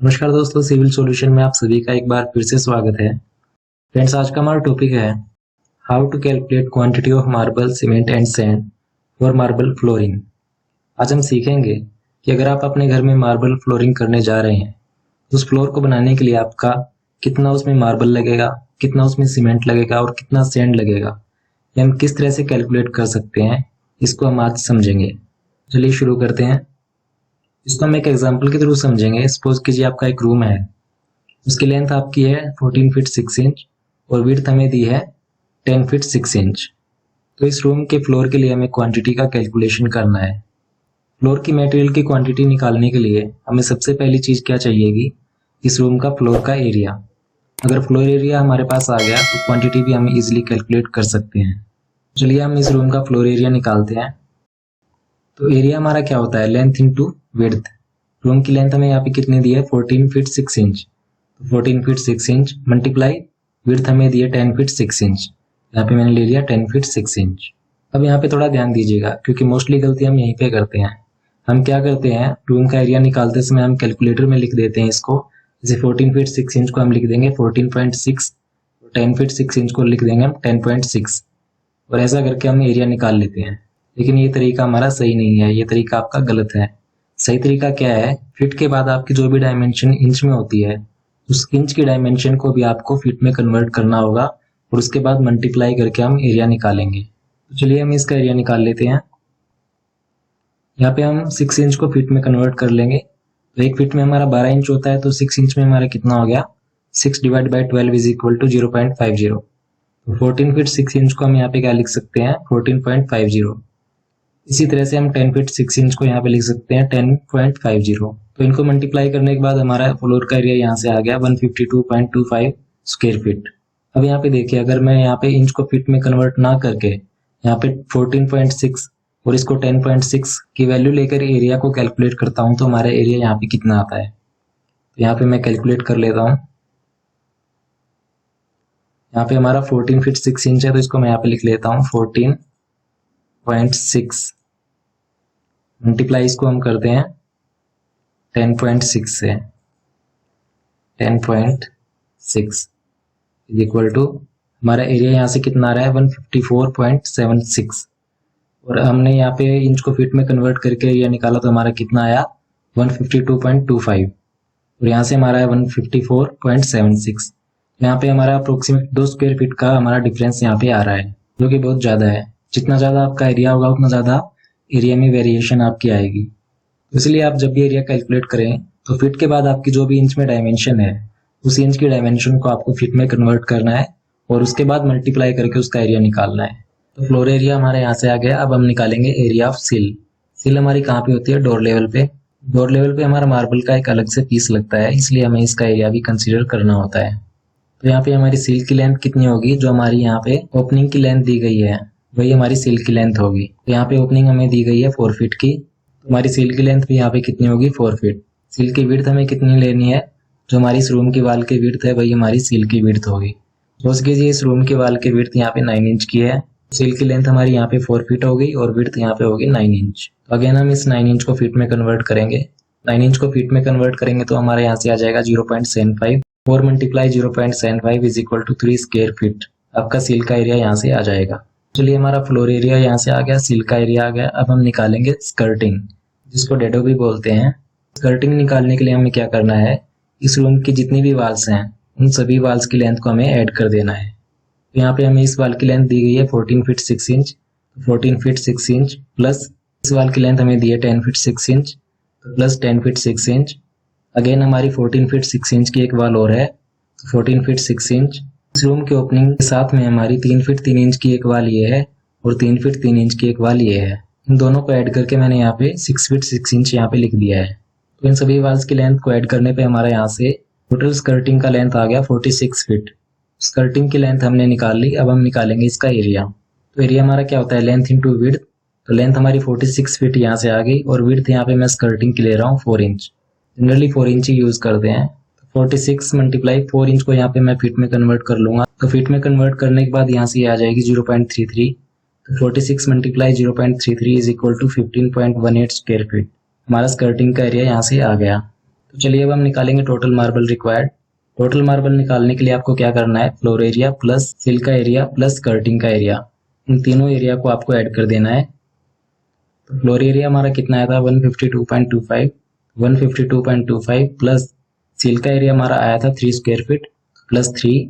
नमस्कार दोस्तों, civil solution में आप सभी का एक बार फिर से स्वागत है। फ्रेंड्स, आज का हमारा टॉपिक है how to calculate quantity of marble, cement and sand for marble flooring. आज हम सीखेंगे कि अगर आप अपने घर में मार्बल फ्लोरिंग करने जा रहे हैं तो उस फ्लोर को बनाने के लिए आपका कितना उसमें मार्बल लगेगा, कितना उसमें सीमेंट लगेगा और कितना सैंड लगेगा, ये हम किस तरह से कैलकुलेट कर सकते हैं, इसको हम आज समझेंगे। चलिए शुरू करते हैं। इसको हम एक एग्जाम्पल के थ्रू समझेंगे। सपोज कीजिए आपका एक रूम है, उसकी लेंथ आपकी है 14 फीट 6 इंच और विड्थ हमें दी है 10 फीट 6 इंच। तो इस रूम के फ्लोर के लिए हमें क्वांटिटी का कैलकुलेशन करना है। फ्लोर की मटेरियल की क्वांटिटी निकालने के लिए हमें सबसे पहली चीज़ क्या चाहिएगी, इस रूम का फ्लोर का एरिया। अगर फ्लोर एरिया हमारे पास आ गया तो क्वांटिटी भी हम इजीली कैलकुलेट कर सकते हैं। चलिए हम इस रूम का फ्लोर एरिया निकालते हैं। तो एरिया हमारा क्या होता है, लेंथ इंटू विड्थ। रूम की लेंथ हमें यहाँ पे कितनी दी है, 14 feet 6 inch. 14 feet 6 inch multiply width हमें दी है 10 फीट 6 इंच। यहाँ पे मैंने ले लिया 10 फीट 6 इंच। अब यहाँ पे थोड़ा ध्यान दीजिएगा क्योंकि मोस्टली गलती हम यहीं पे करते हैं। हम क्या करते हैं, रूम का एरिया निकालते समय हम कैलकुलेटर में लिख देते हैं इसको। जैसे 14 फीट 6 इंच को हम लिख देंगे 14.6, 10 फीट 6 इंच को लिख देंगे हम 10.6, और ऐसा करके हम एरिया निकाल लेते हैं। लेकिन ये तरीका हमारा सही नहीं है, ये तरीका आपका गलत है। सही तरीका क्या है, फिट के बाद आपकी जो भी डायमेंशन इंच में होती है उस इंच की डायमेंशन को भी आपको फीट में कन्वर्ट करना होगा और उसके बाद मल्टीप्लाई करके हम एरिया निकालेंगे। तो चलिए हम इसका एरिया निकाल लेते हैं। यहाँ पे हम 6 इंच को फीट में कन्वर्ट कर लेंगे। तो एक फीट में हमारा 12 इंच होता है, तो 6 इंच में हमारा कितना हो गया, 6 divide by 12 is equal to 0.50। तो 14 फीट 6 इंच को हम यहाँ पे क्या लिख सकते हैं, 14.50। इसी तरह से हम 10 फीट 6 इंच को यहाँ पे लिख सकते हैं 10.50। तो इनको मल्टीप्लाई करने के बाद हमारा फ्लोर का एरिया यहाँ से आ गया 152.25 स्क्वायर फीट। अब यहाँ पे देखिए, अगर मैं यहाँ पे इंच को फीट में कन्वर्ट ना करके यहाँ पे 14.6 और इसको 10.6 की वैल्यू लेकर एरिया को कैलकुलेट करता हूँ तो हमारा एरिया यहाँ पे कितना आता है। तो यहाँ पे मैं कैलकुलेट कर लेता हूँ। यहाँ पे हमारा 14 फीट 6 इंच है, तो इसको मैं यहाँ पे लिख लेता हूँ 14.6 मल्टीप्लाई इसको हम करते हैं 10.6 से, 10.6 इज इक्वल टू हमारा एरिया यहाँ से कितना आ रहा है 154.76, और हमने यहाँ पे इंच को फीट में कन्वर्ट करके एरिया निकाला तो हमारा कितना आया 152.25, और यहाँ से हमारा है 154.76। यहाँ पे हमारा अप्रोक्सीमेट 2 स्क्वायर फीट का हमारा डिफरेंस यहाँ पे आ रहा है, जो कि बहुत ज़्यादा है। जितना ज़्यादा आपका एरिया होगा उतना ज़्यादा एरिया में वेरिएशन आपकी आएगी। इसलिए आप जब भी एरिया कैलकुलेट करें तो फीट के बाद आपकी जो भी इंच में डायमेंशन है उस इंच की डायमेंशन को आपको फीट में कन्वर्ट करना है और उसके बाद मल्टीप्लाई करके उसका एरिया निकालना है। तो फ्लोर एरिया हमारे यहाँ से आ गया। अब हम निकालेंगे एरिया ऑफ सिल। सिल हमारी कहाँ पे होती है, डोर लेवल पे। डोर लेवल पे हमारा मार्बल का एक अलग से पीस लगता है, इसलिए हमें इसका एरिया भी कंसिडर करना होता है। तो यहाँ पे हमारी सील की लेंथ कितनी होगी, जो हमारी यहाँ पे ओपनिंग की लेंथ दी गई है वही हमारी सील की लेंथ होगी। तो यहाँ पे ओपनिंग हमें दी गई है 4 फीट की, तो हमारी सील की लेंथ भी यहाँ पे कितनी होगी, 4 फीट। सील की विड्थ हमें कितनी लेनी है, जो हमारी इस रूम की वाल की विड्थ है वही हमारी सील की विड्थ होगी। सपोज कीजिए इस रूम की वाल की विड्थ यहाँ पे 9 इंच की है, सील की लेंथ हमारी यहाँ पे 4 फीट होगी और विड्थ यहाँ पे होगी 9 इंच। तो अगेन हम इस 9 इंच को फीट में कन्वर्ट करेंगे। 9 इंच को फीट में कन्वर्ट करेंगे तो हमारे यहाँ से आ जाएगा 0.75। 4 multiply 0.75 is equal to 3 square feet. आपका सील का एरिया यहाँ से आ जाएगा। चलिए हमारा फ्लोर एरिया यहाँ से आ गया, सील का एरिया आ गया। अब हम निकालेंगे स्कर्टिंग, जिसको डेडो भी बोलते हैं। स्कर्टिंग निकालने के लिए हमें क्या करना है, इस रूम की जितनी भी वाल्स हैं उन सभी वाल्स की लेंथ को हमें ऐड कर देना है। तो यहाँ पे हमें इस वाल की लेंथ दी गई है 14 feet 6 inch, 14 feet 6 inch plus इस वाल की लेंथ हमें दी है 10 फीट 6 इंच, तो प्लस 10 फीट 6 इंच। अगेन हमारी 14 फीट 6 इंच की एक वाल और है, 14 फीट 6 इंच। इस रूम के ओपनिंग के साथ में हमारी 3 फीट 3 इंच की एक वाल ये है और 3 फीट 3 इंच की एक वाल ये है। इन दोनों को ऐड करके मैंने यहाँ पे 6 फीट 6 इंच यहाँ पे लिख दिया है। तो इन सभी वाल्स की लेंथ को ऐड करने पे हमारा यहाँ से टोटल स्कर्टिंग का लेंथ आ गया 46 फीट। स्कर्टिंग की लेंथ हमने निकाल ली। अब हम निकालेंगे इसका एरिया। तो एरिया हमारा क्या होता है, लेंथ इंटू विड्थ। तो लेंथ हमारी 46 फीट यहाँ से आ गई और विड्थ यहाँ पे मैं स्कर्टिंग की ले रहा हूँ 4 इंच। जनरली 4 इंच ही यूज करते हैं। 46 मल्टीप्लाई 4 इंच को यहाँ पे मैं फीट में कन्वर्ट कर लूंगा। तो फीट में कन्वर्ट करने के बाद यहाँ से आ जाएगी 0.33। तो 46 multiply 0.33 is equal to 15.18 square feet. हमारा स्कर्टिंग का एरिया यहाँ से आ गया। तो चलिए अब हम निकालेंगे total marble required. Total marble निकालने के लिए आपको क्या करना है, फ्लोर एरिया प्लस सिल का एरिया प्लस स्कर्टिंग का एरिया, इन तीनों एरिया को आपको ऐड कर देना है। तो फ्लोर एरिया हमारा कितना आया था 152.25, 152.25 प्लस सिल का एरिया हमारा आया था 3 square feet plus 3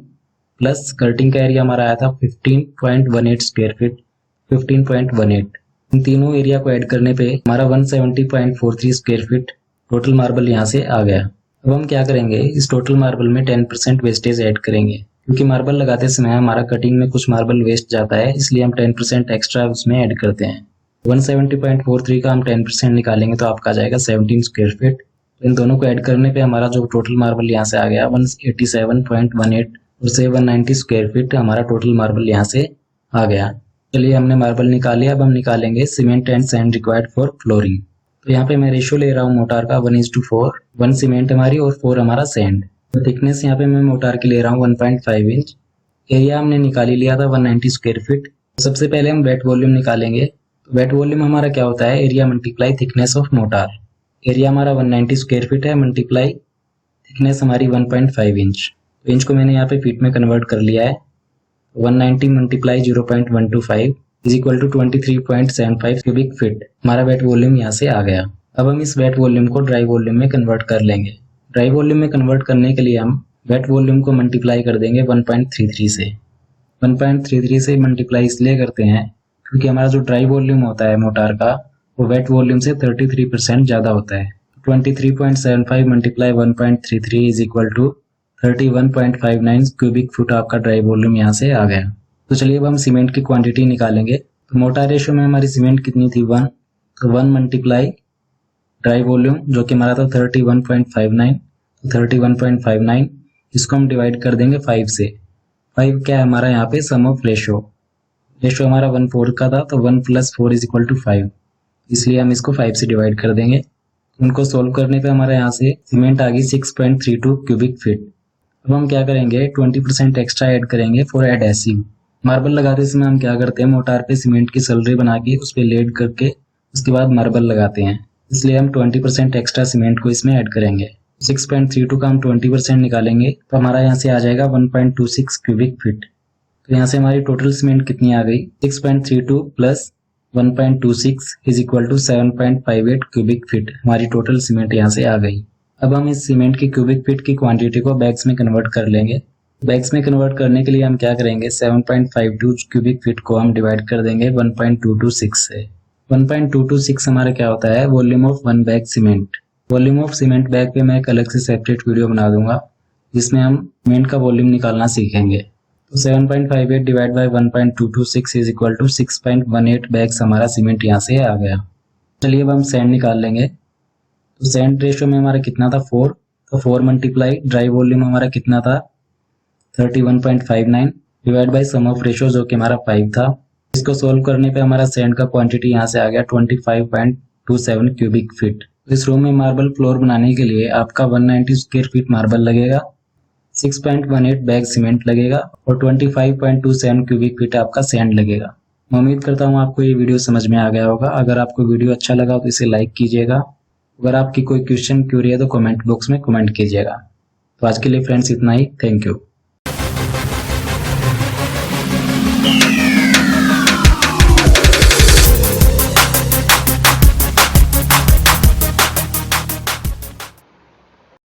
plus skirting का एरिया हमारा आया था 15.18 स्क्वायर फीट, 15.18। इन तीनों एरिया को ऐड करने पे हमारा 170.43 स्क्वायर फीट टोटल मार्बल यहाँ से आ गया। अब हम क्या करेंगे, इस टोटल मार्बल में 10% वेस्टेज ऐड करेंगे, क्योंकि मार्बल लगाते समय हमारा कटिंग में कुछ मार्बल वेस्ट जाता है, इसलिए हम 10% एक्स्ट्रा उसमें ऐड करते हैं। 170.43 का हम 10% निकालेंगे तो आपका आ जाएगा 17 स्क्वायर फीट। इन दोनों को ऐड करने पे हमारा जो टोटल मार्बल यहाँ से आ गया 187.18 और से 190 स्क्वायर फीट हमारा टोटल मार्बल यहाँ से आ गया। चलिए हमने मार्बल निकाले, अब हम निकालेंगे cement and sand required for flooring. तो यहाँ पे मैं रेशियो ले रहा हूँ मोटार का 1:4, 1 सीमेंट हमारी और 4 हमारा सैंड। तो थिकनेस यहाँ पे मैं मोटार की ले रहा हूँ 1.5 इंच। एरिया हमने निकाल ही लिया था 190 स्क्वायर फीट। तो सबसे पहले हम वेट वॉल्यूम निकालेंगे। तो वेट वॉल्यूम हमारा क्या होता है, area multiply thickness of motor. Area हमारा 190 स्क्वायर फीट है, मल्टीप्लाई थिकनेस हमारी 1.5 इंच। तो इंच को मैंने यहाँ पे फीट में कन्वर्ट कर लिया है। 190 multiply 0.125 is equal to 23.75 cubic feet हमारा वेट वॉल्यूम यहाँ से आ गया। अब हम इस वेट वॉल्यूम को ड्राई वॉल्यूम में कन्वर्ट कर लेंगे। ड्राई वॉल्यूम में कन्वर्ट करने के लिए हम वेट वॉल्यूम को मल्टीप्लाई कर देंगे 1.33 से। 1.33 से मल्टीप्लाई इसलिए करते हैं क्योंकि हमारा जो ड्राई वॉल्यूम होता है मोटार का वो वेट वॉल्यूम से 33% ज़्यादा होता है। 23.75 multiply 1.33 is equal to 31.59 cubic foot आपका ड्राई वॉल्यूम यहाँ से आ गया। तो चलिए अब हम सीमेंट की क्वांटिटी निकालेंगे। तो मोटार रेशियो में हमारी सीमेंट कितनी थी 1, तो 1 मल्टीप्लाई ड्राई वॉल्यूम जो कि हमारा था 31.59, 31.59 इसको हम डिवाइड कर देंगे 5 से। 5 क्या है हमारा यहाँ पे सम ऑफ रेशियो, रेशियो हमारा 1/4 का था, तो 1 + 4 इज इक्वल टू 5, इसलिए हम इसको 5 से डिवाइड कर देंगे। उनको सोल्व करने पे हमारे यहाँ से सीमेंट आ गई 6.32 क्यूबिक फीट। अब हम क्या करेंगे 20% एक्स्ट्रा ऐड करेंगे फॉर एडहेसिव। मार्बल लगाते समय हम क्या करते हैं, मोटार पे सीमेंट की सलरी बना के उस पर लेड करके उसके बाद मार्बल लगाते हैं, इसलिए हम 20% एक्स्ट्रा सीमेंट को इसमें ऐड करेंगे। 6.32 का हम 20% निकालेंगे तो हमारा यहाँ से आ जाएगा 1.26 क्यूबिक फीट। तो यहाँ से हमारी टोटल सीमेंट कितनी आ गई 6.32 plus 1.26 is equal to 7.58 cubic feet हमारी टोटल सीमेंट यहाँ से आ गई। अब हम इस सीमेंट की क्यूबिक फीट की क्वांटिटी को बैग्स में कन्वर्ट कर लेंगे। बैग्स में कन्वर्ट करने के लिए हम क्या करेंगे 7.52 क्यूबिक फीट को हम डिवाइड कर देंगे 1.226 से। 1.226 हमारा क्या होता है volume of 1 bag cement. Volume of cement bag पे मैं एक अलग से सेपरेट वीडियो बना दूंगा जिसमें हम सीमेंट का वॉल्यूम निकालना सीखेंगे। तो 7.58 divide by 1.226 is equal to 6.18 bags हमारा सीमेंट यहाँ से आ गया। चलिए अब हम सैंड निकाल लेंगे। तो सैंड रेशियो में हमारा कितना था 4, तो 4 मल्टीप्लाई ड्राई वॉल्यूम हमारा कितना था 31.59 divide by sum of ratio जो कि हमारा 5 था। इसको सोल्व करने पे हमारा सैंड का क्वांटिटी यहाँ से आ गया 25.27 क्यूबिक फीट। इस रूम में मार्बल फ्लोर बनाने के लिए आपका 190 स्क्वायर फीट मार्बल लगेगा, 6.18 बैग सीमेंट लगेगा और 25.27 क्यूबिक फीट आपका सैंड लगेगा। मैं उम्मीद करता हूँ आपको ये वीडियो समझ में आ गया होगा। अगर आपको वीडियो अच्छा लगा तो इसे लाइक कीजिएगा। अगर आपकी कोई क्वेश्चन क्यूरी है तो कमेंट बॉक्स में कमेंट कीजिएगा। तो आज के लिए फ्रेंड्स इतना ही, थैंक यू।